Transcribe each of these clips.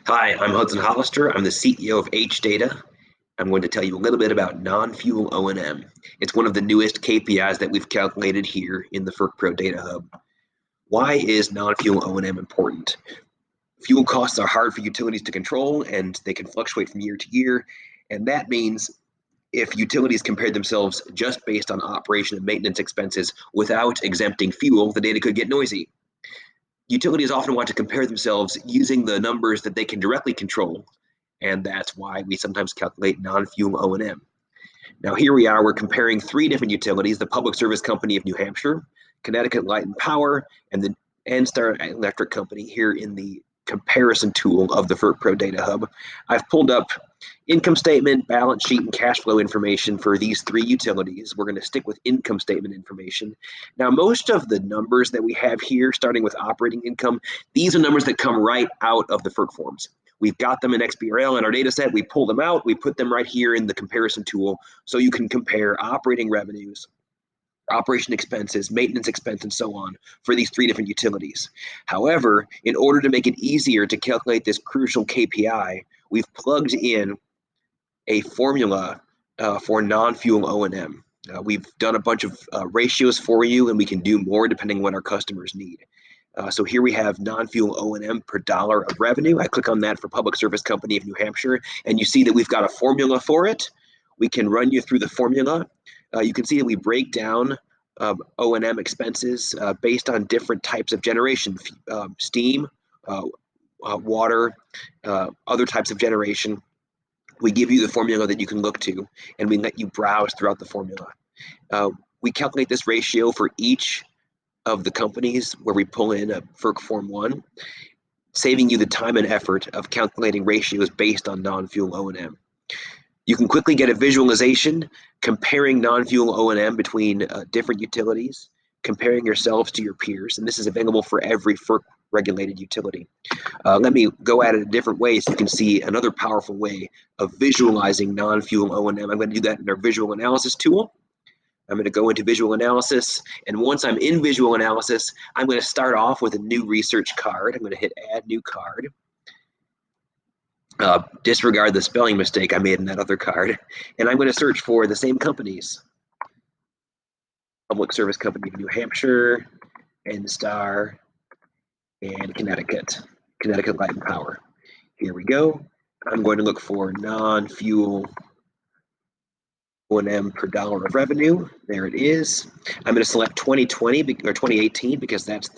Hi, I'm Hudson Hollister. I'm the CEO of HData. I'm going to tell you a little bit about non-fuel O&M. It's one of the newest KPIs that we've calculated here in the FERC Pro Data Hub. Why is non-fuel O&M important? Fuel costs are hard for utilities to control, and they can fluctuate from year to year. And that means if utilities compared themselves just based on operation and maintenance expenses without exempting fuel, the data could get noisy. Utilities often want to compare themselves using the numbers that they can directly control, and that's why we sometimes calculate non-fuel O&M. Now here we are, we're comparing three different utilities: the Public Service Company of New Hampshire, Connecticut Light and Power, and the NSTAR Electric Company here in the comparison tool of the FERC Pro Data Hub. I've pulled up income statement, balance sheet, and cash flow information for these three utilities. We're going to stick with income statement information. Now, most of the numbers that we have here, starting with operating income, these are numbers that come right out of the FERC forms. We've got them in XBRL in our data set. We pull them out. We put them right here in the comparison tool so you can compare operating revenues, operation expenses, maintenance expense, and so on for these three different utilities. However, in order to make it easier to calculate this crucial KPI, we've plugged in a formula for non-fuel O&M. We've done a bunch of ratios for you, and we can do more depending on what our customers need. So here we have non-fuel O&M per dollar of revenue. I click on that for Public Service Company of New Hampshire, and you see that we've got a formula for it. We can run you through the formula. You can see that we break down O&M expenses based on different types of generation, steam, water, other types of generation. We give you the formula that you can look to, and we let you browse throughout the formula. We calculate this ratio for each of the companies where we pull in a FERC Form 1, saving you the time and effort of calculating ratios based on non-fuel O&M. You can quickly get a visualization comparing non-fuel O&M between different utilities, comparing yourselves to your peers, and this is available for every FERC-regulated utility. Let me go at it a different way so you can see another powerful way of visualizing non-fuel O&M. I'm going to do that in our visual analysis tool. I'm going to go into visual analysis, and once I'm in visual analysis, I'm going to start off with a new research card. I'm going to hit Add New Card. Disregard the spelling mistake I made in that other card, and I'm going to search for the same companies. Public Service Company of New Hampshire, NSTAR, and Connecticut Light and Power. Here we go. I'm going to look for non-fuel O&M per dollar of revenue. There it is. I'm going to select 2020 or 2018 because that's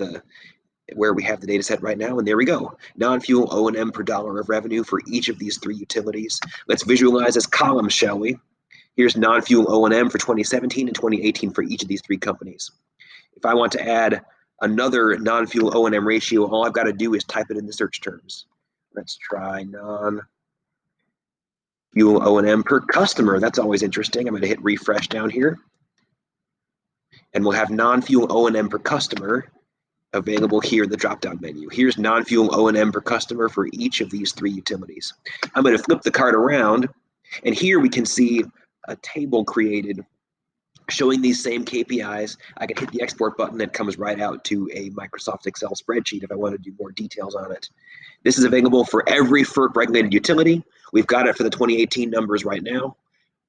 where we have the data set right now, and there we go. Non-fuel O&M per dollar of revenue for each of these three utilities. Let's visualize as columns, shall we? Here's non-fuel O&M for 2017 and 2018 for each of these three companies. If I want to add another non-fuel O&M ratio, all I've got to do is type it in the search terms. Let's try non-fuel O&M per customer. That's always interesting. I'm going to hit refresh down here, and we'll have non-fuel O&M per customer available here in the drop-down menu. Here's non-fuel O&M per customer for each of these three utilities. I'm going to flip the card around, and here we can see a table created showing these same KPIs. I can hit the export button that comes right out to a Microsoft Excel spreadsheet if I want to do more details on it. This is available for every FERC regulated utility. We've got it for the 2018 numbers right now.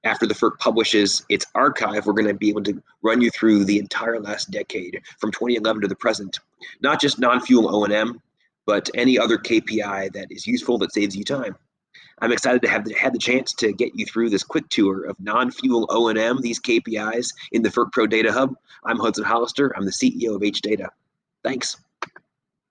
After the FERC publishes its archive, we're going to be able to run you through the entire last decade from 2011 to the present. Not just non-fuel O&M, but any other KPI that is useful that saves you time. I'm excited to have had the chance to get you through this quick tour of non-fuel O&M, these KPIs in the FERC Pro Data Hub. I'm Hudson Hollister. I'm the CEO of HData. Thanks.